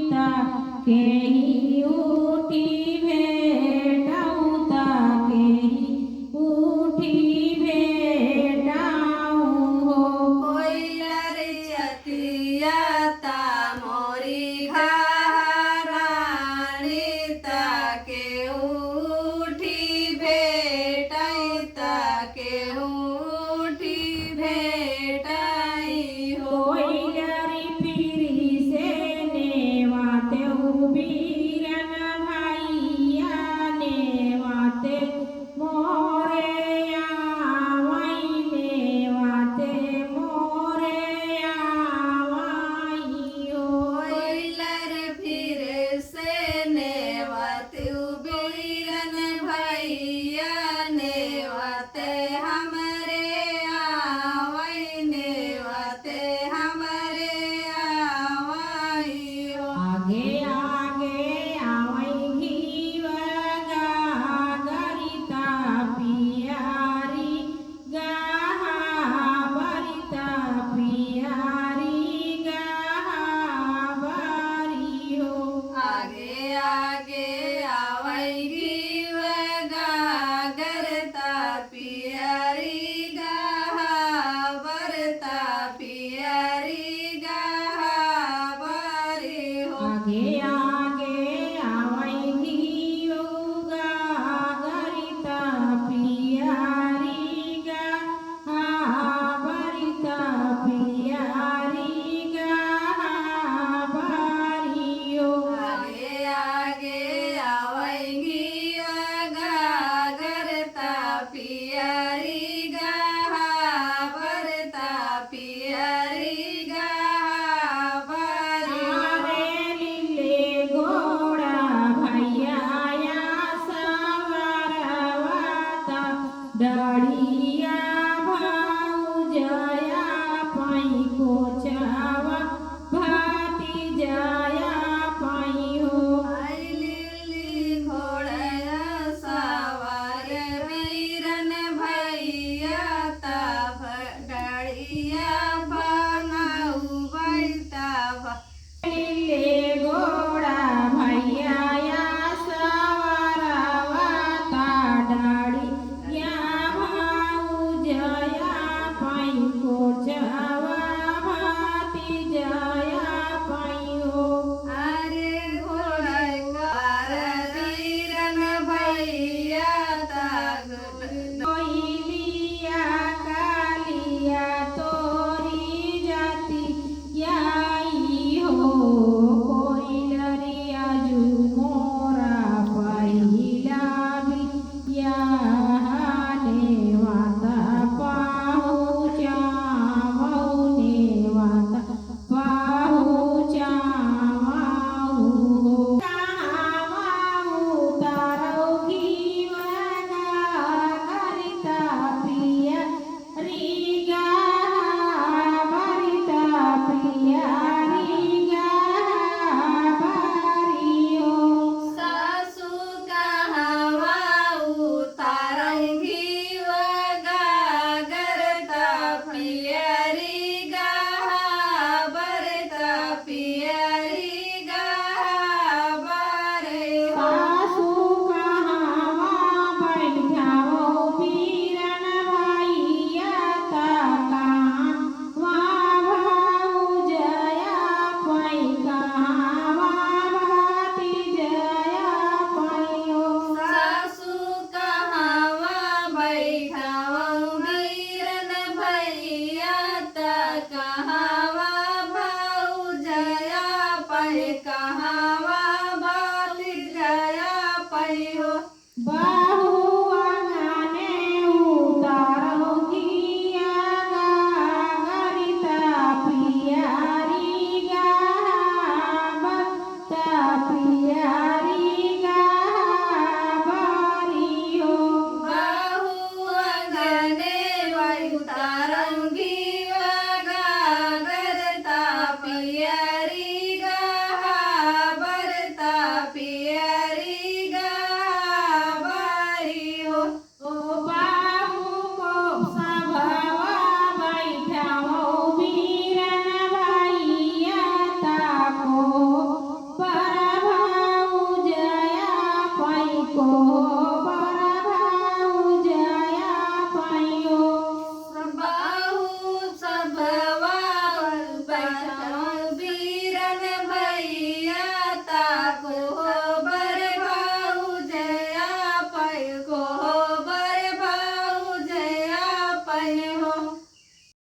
केही उठी भेटाउँता केही उठी भेटाउँ हो कोइलर चतियाता मोरी घरानी ताके उठी भेटाइता के उठी भेटाई हो कोइलरी पिरी से नेवाते उबीरन भैया नेवाते मोरे आवाई नेवाते मोरे आवाई हो कोइलर फिर से नेवत उबीरन भैया नेवते हमरे आवई नेवते हमरे आवई हो आगे आगे आवई घीवगा गरिता पियारी गाहा बरिता पियारी गाहा बरी हो आगे आगे आवई घीवगा गरता पियरी गाहा बरता पियरी गाहा बरी हो आगे आगे आवई घीवगा गरिता पियारी गाहा बरिता पियारी गाहा बरी हो आगे आगे आवई घीवगा गरता पियरी गाहा बरता पियरी गाहा बरी हो आरे लीले गोड़ा भैया या सवारवाता डड़िया भाऊजया पाई कोचवा भाती जया पाई हो आई लिली घोड़या सवार वीरन भैया ताभ डड़िया भांगाऊ बैताभ लीले गोड़ा भैया या सवारवाता डड़िया भाऊजया पाई कोचवा भाती जया पाई हो अरे घोड़कार वीरन भैया ताग कोइलिया कालिया तोरी जाती याई हो कोइलरिया जू मोरा पहिला बिया नेवाता पाहुचा नेवाता पाहुचा तारौ घीवगा गरिता पिया रिगा बरिता पिया रिगा बरी हो सासू कहावा उतारंगी वगा गरता पियरी गाहा बरता पियरी गाहा बरे हो सासू कहावा बैठाओ बीरन भैया तका भाऊजया पाई कहावा भाती जया पाई हो सासू कहावा बैठावं वीरन भैया ता कहावा भाऊजया पै कहावा बाली जया पै हो बहुआ गाने उतारो किया गरिता पियारी गा बत्ता